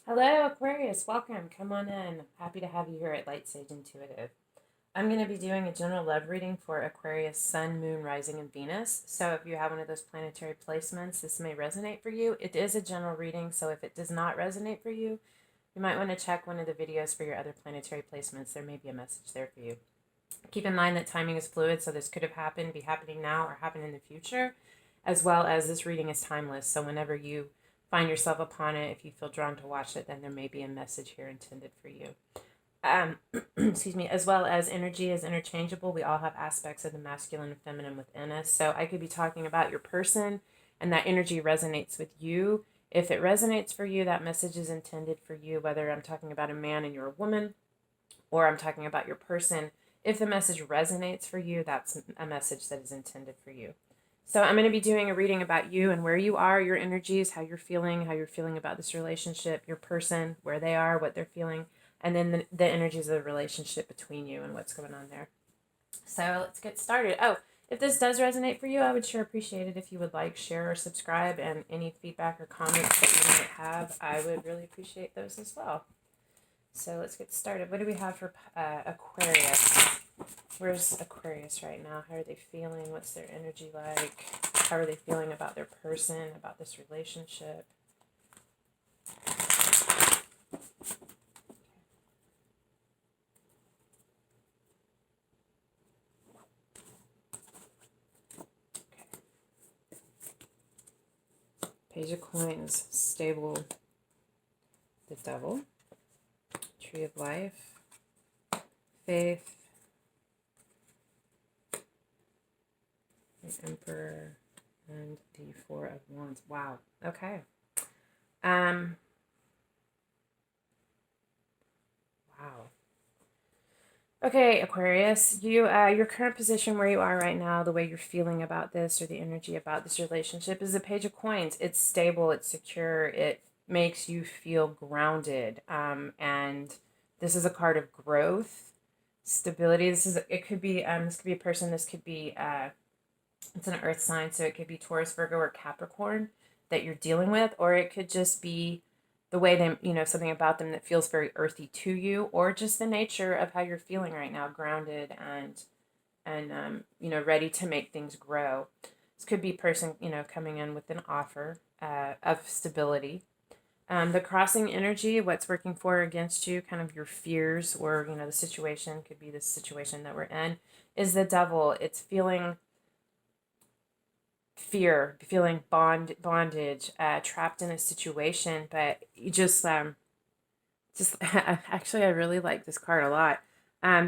Hello, Aquarius. Welcome. Come on in. Happy to have you here at Light Sage Intuitive. I'm going to be doing a general love reading for Aquarius, Sun, Moon, Rising, and Venus. So if you have one of those planetary placements, this may resonate for you. It is a general reading, so if it does not resonate for you, you might want to check one of the videos for your other planetary placements. There may be a message there for you. Keep in mind that timing is fluid, so this could have happened, be happening now, or happen in the future, as well as this reading is timeless. So whenever you find yourself upon it, if you feel drawn to watch it, then there may be a message here intended for you. Excuse me, as well as energy is interchangeable. We all have aspects of the masculine and feminine within us. So I could be talking about your person and that energy resonates with you. If it resonates for you, that message is intended for you, whether I'm talking about a man and you're a woman or I'm talking about your person. If the message resonates for you, that's a message that is intended for you. So I'm going to be doing a reading about you and where you are, your energies, how you're feeling about this relationship, your person, where they are, what they're feeling, and then the energies of the relationship between you and what's going on there. So let's get started. Oh, if this does resonate for you, I would sure appreciate it if you would like, share, or subscribe, and any feedback or comments that you might have, I would really appreciate those as well. So let's get started. What do we have for Aquarius? Where's Aquarius right now? How are they feeling? What's their energy like? How are they feeling about their person, about this relationship? Page of Coins, stable, the Devil, Tree of Life, Faith, the Emperor, and the Four of Wands. Wow. Okay. Wow. Okay, Aquarius, your current position where you are right now, the way you're feeling about this or the energy about this relationship is the Page of Coins. It's stable, it's secure, it makes you feel grounded. And this is a card of growth, stability. It could be this could be a person, this could be it's an earth sign, so it could be Taurus, Virgo, or Capricorn that you're dealing with, or it could just be the way they, something about them that feels very earthy to you, or just the nature of how you're feeling right now, grounded and ready to make things grow. This could be a person, coming in with an offer of stability. The crossing energy, what's working for or against you, kind of your fears, or the situation could be the situation that we're in, is the Devil. It's feeling fear, feeling bondage, trapped in a situation, but you just actually I really like this card a lot.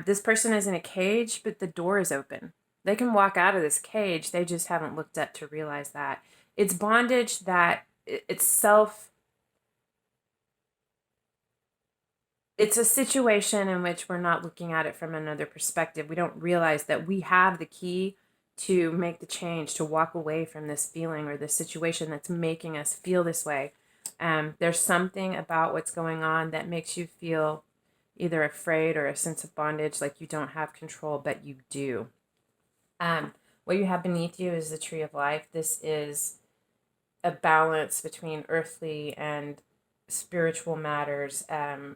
This person is in a cage, but the door is open. They can walk out of this cage. They just haven't looked up to realize that it's bondage, that it's a situation in which we're not looking at it from another perspective. We don't realize that we have the key to make the change, to walk away from this feeling or this situation that's making us feel this way. There's something about what's going on that makes you feel either afraid or a sense of bondage, like you don't have control, but you do. What you have beneath you is the Tree of Life. This is a balance between earthly and spiritual matters. Yeah,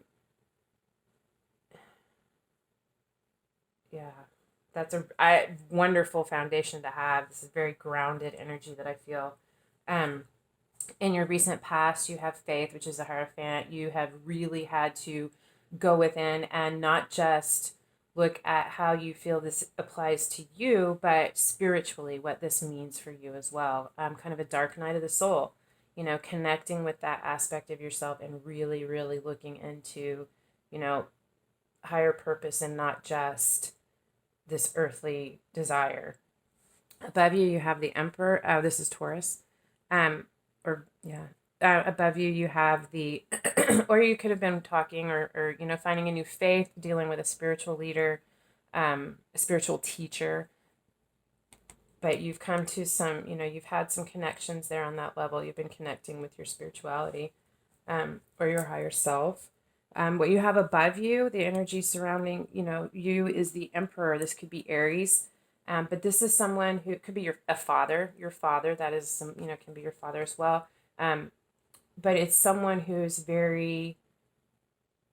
that's a wonderful foundation to have. This is very grounded energy that I feel. Um, in your recent past, you have Faith, which is a Hierophant. You have really had to go within and not just look at how you feel this applies to you, but spiritually, what this means for you as well. Kind of a dark night of the soul, connecting with that aspect of yourself and really, really looking into, you know, higher purpose and not just this earthly desire. Above you, you have the Emperor. Oh, this is Taurus. Or yeah. Above you, you have the, or you could have been talking or finding a new faith, dealing with a spiritual leader, a spiritual teacher. But you've come to you've had some connections there on that level. You've been connecting with your spirituality, or your higher self. What you have above you, the energy surrounding, you is the Emperor. This could be Aries. But this is someone who could be a father, your father. That is can be your father as well. but it's someone who's very,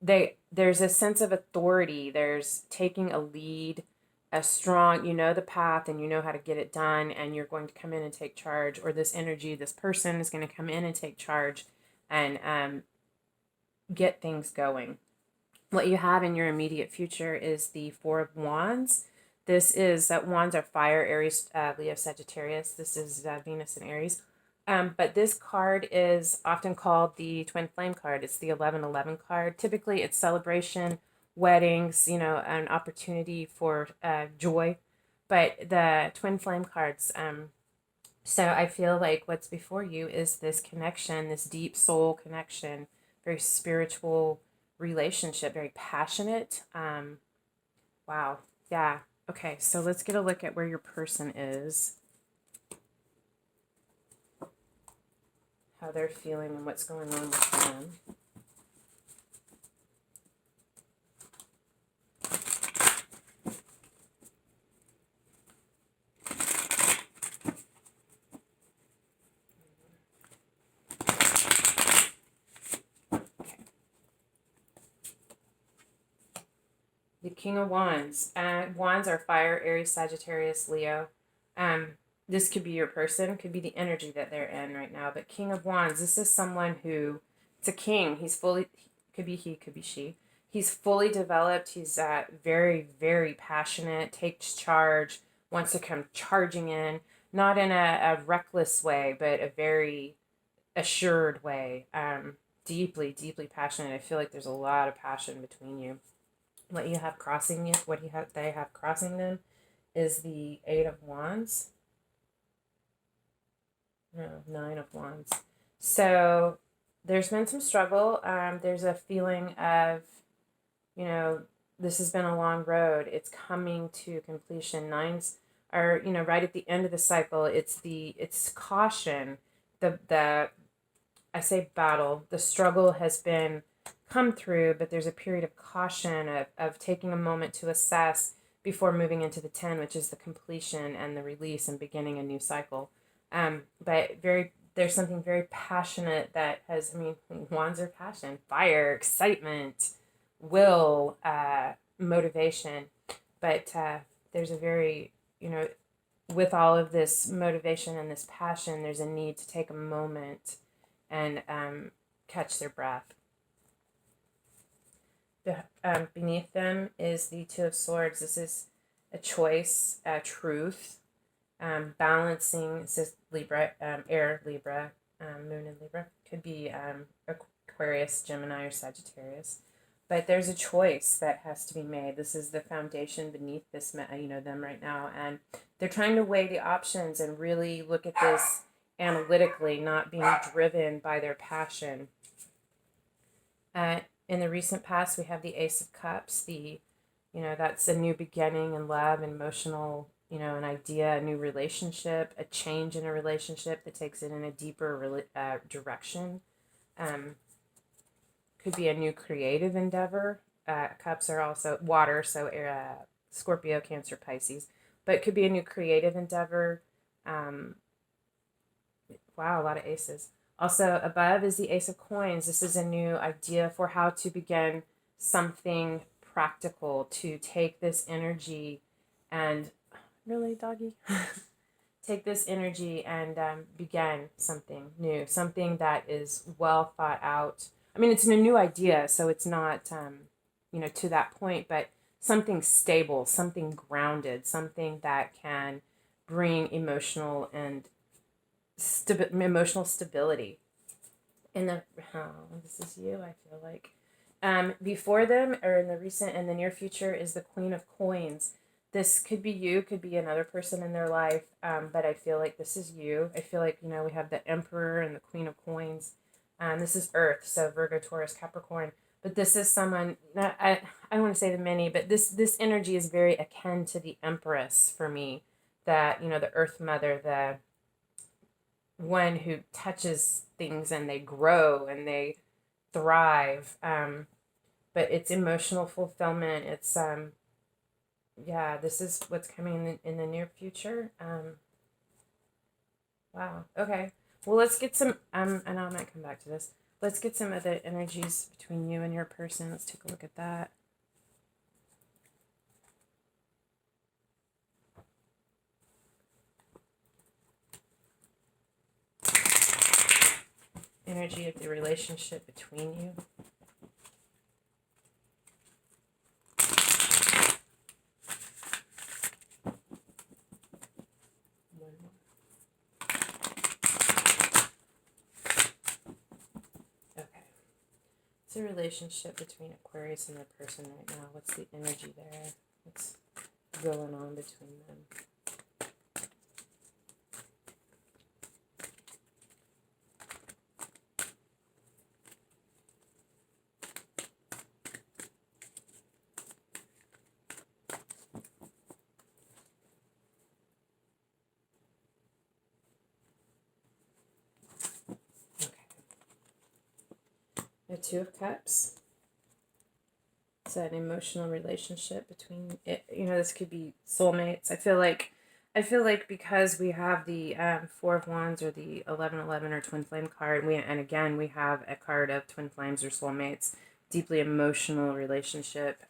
there's a sense of authority. There's taking a lead, a strong, you know the path and you know how to get it done, and you're going to come in and take charge, or this energy, this person is going to come in and take charge and get things going. What you have in your immediate future is the Four of Wands. This is that wands are fire, Aries, Leo, Sagittarius. This is Venus and Aries. But this card is often called the twin flame card. It's the 1111 card. Typically, it's celebration, weddings, you know, an opportunity for joy. But the twin flame cards, so I feel like what's before you is this connection, this deep soul connection, very spiritual relationship, very passionate. Wow. Yeah. Okay, so let's get a look at where your person is, how they're feeling, and what's going on with them. The King of Wands. Wands are fire, Aries, Sagittarius, Leo. This could be your person, could be the energy that they're in right now. But King of Wands, this is someone who, it's a king. He's fully, could be he, could be she. He's fully developed. He's very, very passionate, takes charge, wants to come charging in, not in a reckless way, but a very assured way. Deeply, deeply passionate. I feel like there's a lot of passion between you. What you have crossing you, what you have, they have crossing them, is the Eight of Wands. No, Nine of Wands. So there's been some struggle. There's a feeling of, you know, this has been a long road. It's coming to completion. Nines are, you know, right at the end of the cycle. It's caution. The I say battle. The struggle has been come through, but there's a period of caution, of taking a moment to assess before moving into the 10, which is the completion and the release and beginning a new cycle. But there's something very passionate that has, I mean, wands are passion, fire, excitement, will, motivation. But there's a very, you know, with all of this motivation and this passion, there's a need to take a moment and catch their breath. Beneath them is the Two of Swords. This is a choice, a truth, balancing. It says Libra, air, Libra, moon in Libra. Could be Aquarius, Gemini, or Sagittarius. But there's a choice that has to be made. This is the foundation beneath this, you know, them right now. And they're trying to weigh the options and really look at this analytically, not being driven by their passion. In the recent past, we have the Ace of Cups. That's a new beginning in love, emotional, you know, an idea, a new relationship, a change in a relationship that takes it in a deeper direction. Could be a new creative endeavor. Cups are also water, so Scorpio, Cancer, Pisces. But it could be a new creative endeavor. Wow, a lot of aces. Also, above is the Ace of Coins. This is a new idea for how to begin something practical, to take this energy and, really, doggy? Take this energy and begin something new, something that is well thought out. I mean, it's a new idea, so it's not, to that point, but something stable, something grounded, something that can bring emotional stability. This is you, I feel like. Before them, or in the near future, is the Queen of Coins. This could be you, could be another person in their life, but I feel like this is you. I feel like, we have the Emperor and the Queen of Coins. This is Earth, so Virgo, Taurus, Capricorn. But this is someone, I don't want to say the many, but this energy is very akin to the Empress for me. That, the Earth Mother, the one who touches things and they grow and they thrive. But it's emotional fulfillment. It's, this is what's coming in the near future. Wow. Okay. Well, let's get some, I know I might come back to this. Let's get some of the energies between you and your person. Let's take a look at that. Energy of the relationship between you. One more. Okay. It's a relationship between Aquarius and their person right now. What's the energy there? What's going on between them? The Two of Cups. It's an emotional relationship between it. You know, this could be soulmates. I feel like because we have the Four of Wands or the 1111 or Twin Flame card, and again we have a card of Twin Flames or soulmates. Deeply emotional relationship.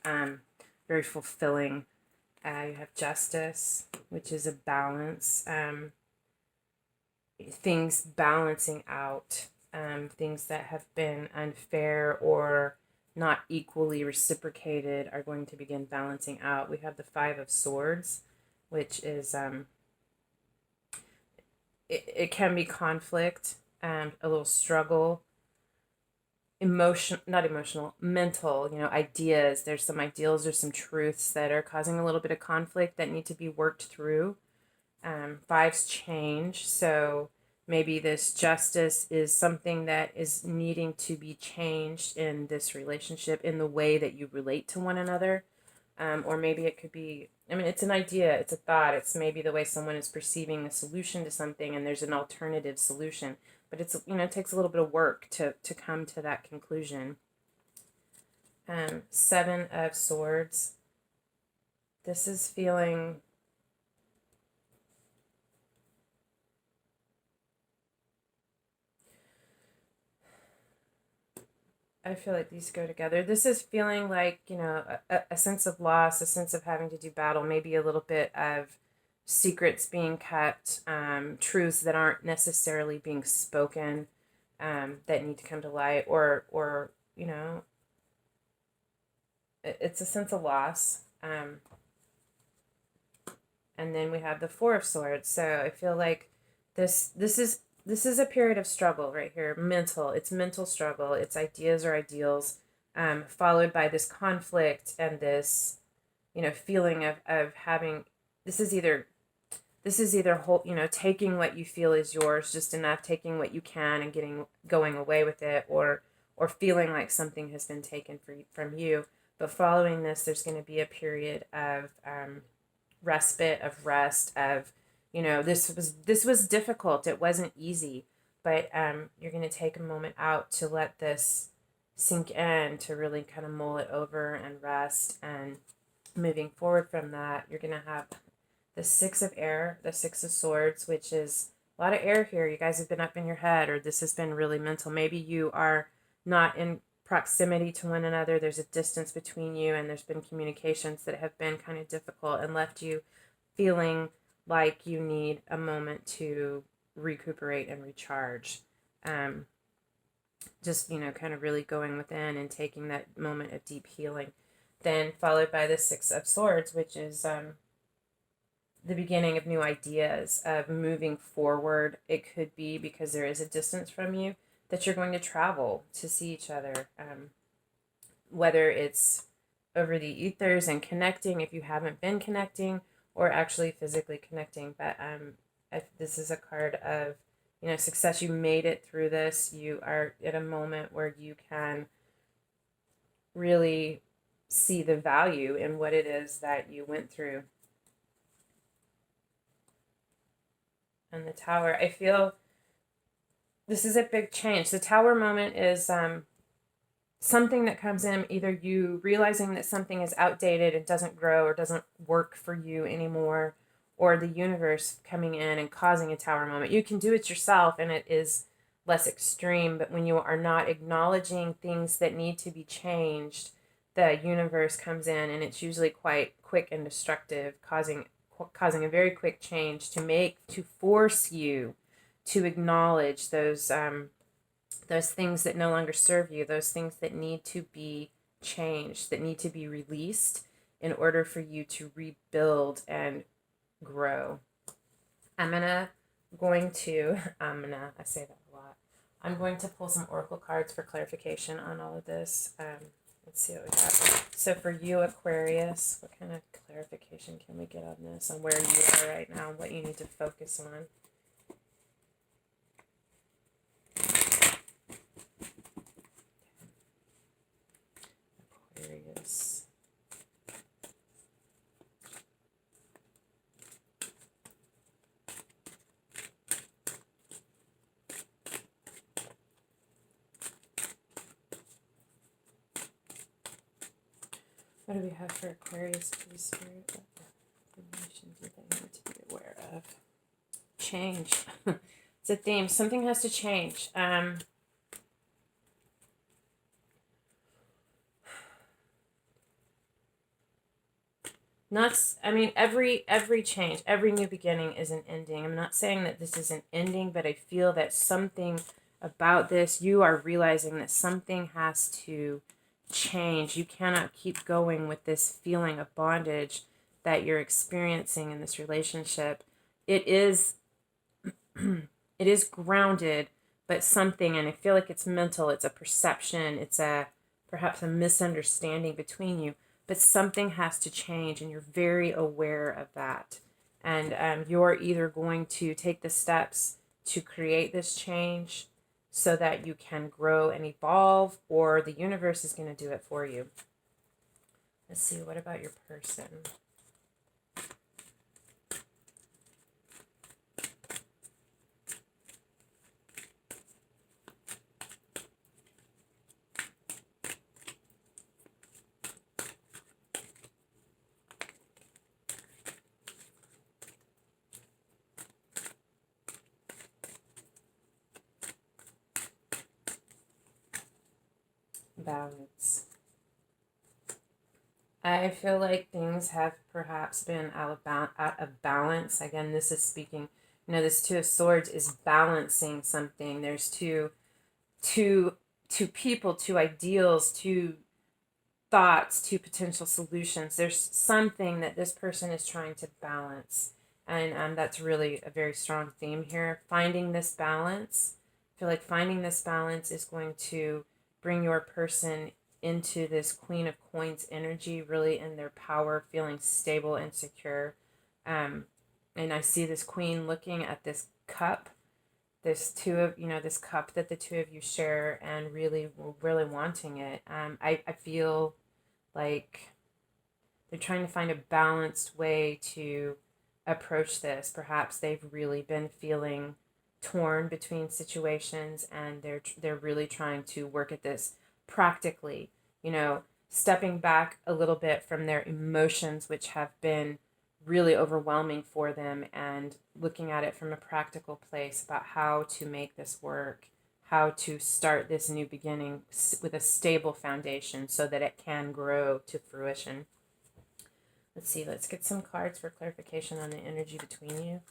Very fulfilling. You have Justice, which is a balance. Things balancing out. Things that have been unfair or not equally reciprocated are going to begin balancing out. We have the Five of Swords, which is it can be conflict, a little struggle, not emotional, mental, ideas. There's some ideals or some truths that are causing a little bit of conflict that need to be worked through. Fives change, so maybe this justice is something that is needing to be changed in this relationship, in the way that you relate to one another. Or maybe it could be, it's an idea, it's a thought, it's maybe the way someone is perceiving a solution to something and there's an alternative solution. But it's, it takes a little bit of work to come to that conclusion. Seven of Swords. This is feeling... I feel like these go together. This is feeling like, a sense of loss, a sense of having to do battle, maybe a little bit of secrets being kept, truths that aren't necessarily being spoken, that need to come to light, or it's a sense of loss. And then we have the Four of Swords. So I feel like this is a period of struggle right here. It's mental struggle. It's ideas or ideals, followed by this conflict and this, feeling of having, this is either whole, taking what you feel is yours, just enough, taking what you can and going away with it, or feeling like something has been taken from you. But following this, there's going to be a period of respite, of rest, of, this was difficult. It wasn't easy, but you're going to take a moment out to let this sink in, to really kind of mull it over and rest. And moving forward from that, you're going to have the Six of Air, the Six of Swords, which is a lot of air here. You guys have been up in your head, or this has been really mental. Maybe you are not in proximity to one another. There's a distance between you, and there's been communications that have been kind of difficult and left you feeling like you need a moment to recuperate and recharge. Just, kind of really going within and taking that moment of deep healing. Then followed by the Six of Swords, which is the beginning of new ideas, of moving forward. It could be because there is a distance from you that you're going to travel to see each other, whether it's over the ethers and connecting if you haven't been connecting, or actually physically connecting. But this is a card of, success. You made it through this. You are at a moment where you can really see the value in what it is that you went through. And the Tower, I feel this is a big change. The Tower moment is something that comes in, either you realizing that something is outdated, it doesn't grow or doesn't work for you anymore, or the universe coming in and causing a tower moment. You can do it yourself and it is less extreme, but when you are not acknowledging things that need to be changed, the universe comes in and it's usually quite quick and destructive, causing a very quick change to force you to acknowledge those things that no longer serve you, those things that need to be changed, that need to be released in order for you to rebuild and grow. I say that a lot. I'm going to pull some oracle cards for clarification on all of this. Let's see what we got. So for you, Aquarius, what kind of clarification can we get on this, on where you are right now, and what you need to focus on? Aquarius. What do we have for Aquarius, please, Spirit? What information do they need to be aware of? Change. It's a theme. Something has to change. Every change, every new beginning is an ending. I'm not saying that this is an ending, but I feel that something about this, you are realizing that something has to change. You cannot keep going with this feeling of bondage that you're experiencing in this relationship. It is it is grounded, but something, and I feel like it's mental, it's a perception, it's perhaps a misunderstanding between you, but something has to change, and you're very aware of that. And you're either going to take the steps to create this change so that you can grow and evolve, or the universe is going to do it for you. Let's see, what about your person? Balance. I feel like things have perhaps been out of balance. Again, this is speaking, this Two of Swords is balancing something. There's two people, two ideals, two thoughts, two potential solutions. There's something that this person is trying to balance. And that's really a very strong theme here. Finding this balance. I feel like finding this balance is going to bring your person into this Queen of Coins energy, really in their power, feeling stable and secure. And I see this Queen looking at this cup, this cup that the two of you share, and really wanting it. I feel like they're trying to find a balanced way to approach this. Perhaps they've really been feeling torn between situations, and they're really trying to work at this practically, stepping back a little bit from their emotions, which have been really overwhelming for them, and looking at it from a practical place about how to make this work, how to start this new beginning with a stable foundation so that it can grow to fruition. Let's see, let's get some cards for clarification on the energy between you.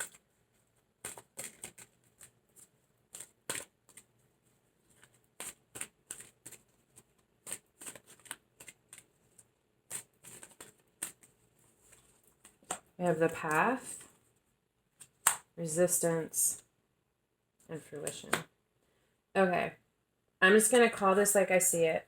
We have the path, resistance, and fruition. Okay, I'm just going to call this like I see it.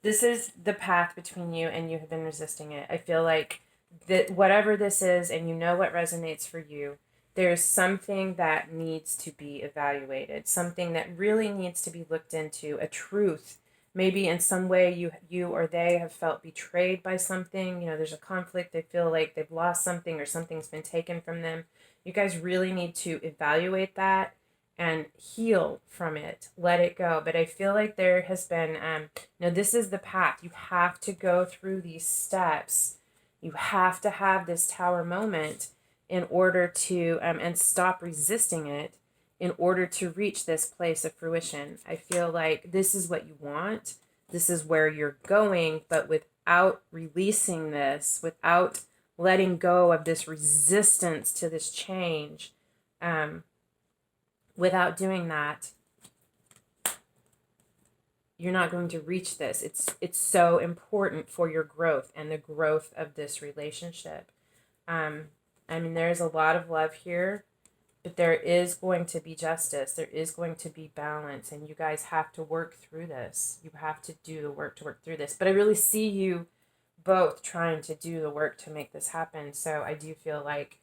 This is the path between you, and you have been resisting it. I feel like that whatever this is, and what resonates for you, there's something that needs to be evaluated, something that really needs to be looked into, a truth. Maybe in some way you or they have felt betrayed by something. There's a conflict. They feel like they've lost something, or something's been taken from them. You guys really need to evaluate that and heal from it. Let it go. But I feel like there has been, this is the path. You have to go through these steps. You have to have this tower moment in order to, and stop resisting it in order to reach this place of fruition. I feel like this is what you want. This is where you're going, but without releasing this, without letting go of this resistance to this change, without doing that, you're not going to reach this. It's so important for your growth and the growth of this relationship. I mean, there's a lot of love here, but there is going to be justice. There is going to be balance, and you guys have to work through this. You have to do the work to work through this. But I really see you both trying to do the work to make this happen. So I do feel like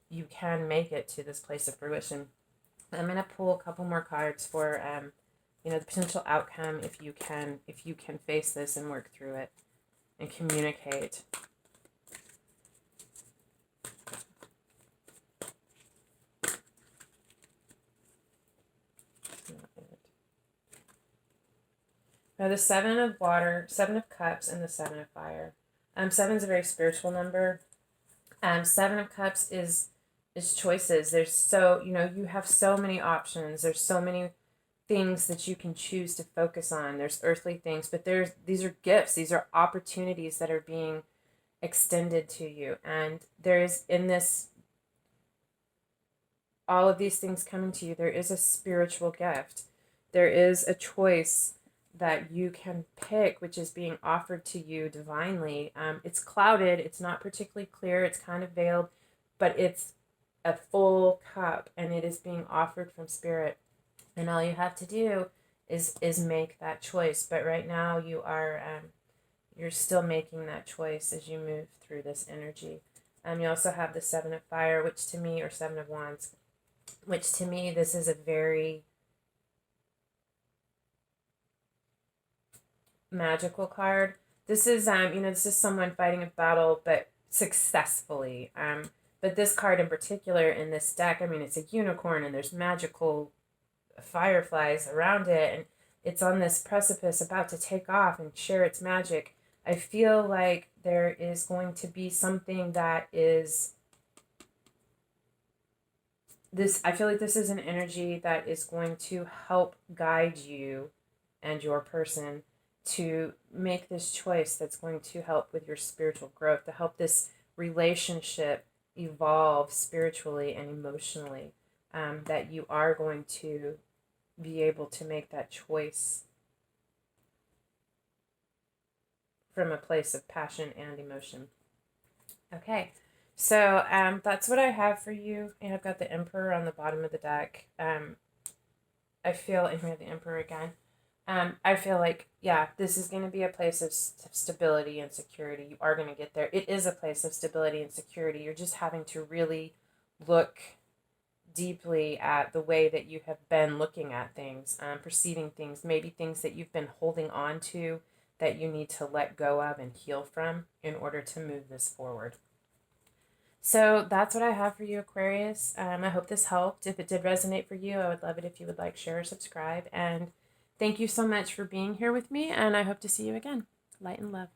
you can make it to this place of fruition. I'm going to pull a couple more cards for the potential outcome if you can face this and work through it and communicate. Now the 7 of water, 7 of cups, and the 7 of fire. 7 is a very spiritual number. 7 of cups is choices. There's you have so many options. There's so many things that you can choose to focus on. There's earthly things, but these are gifts. These are opportunities that are being extended to you. And there's in this, all of these things coming to you, there is a spiritual gift. There is a choice that you can pick, which is being offered to you divinely. It's clouded. It's not particularly clear. It's kind of veiled, but it's a full cup, and it is being offered from spirit. And all you have to do is make that choice. But right now you are you're still making that choice as you move through this energy. You also have the 7 of fire, which to me, or 7 of wands, which to me, this is a very magical card. This is this is someone fighting a battle, but successfully. But this card in particular in this deck, I mean, it's a unicorn, and there's magical fireflies around it, and it's on this precipice about to take off and share its magic. I feel like there is going to be something that is this. I feel like this is an energy that is going to help guide you and your person to make this choice that's going to help with your spiritual growth, to help this relationship evolve spiritually and emotionally. That you are going to be able to make that choice from a place of passion and emotion. Okay, so that's what I have for you. And I've got the Emperor on the bottom of the deck. I feel, and we have the Emperor again. I feel like, yeah, this is going to be a place of stability and security. You are going to get there. It is a place of stability and security. You're just having to really look deeply at the way that you have been looking at things, perceiving things, maybe things that you've been holding on to that you need to let go of and heal from in order to move this forward. So that's what I have for you, Aquarius. I hope this helped. If it did resonate for you, I would love it if you would like, share, or subscribe. And thank you so much for being here with me, and I hope to see you again. Light and love.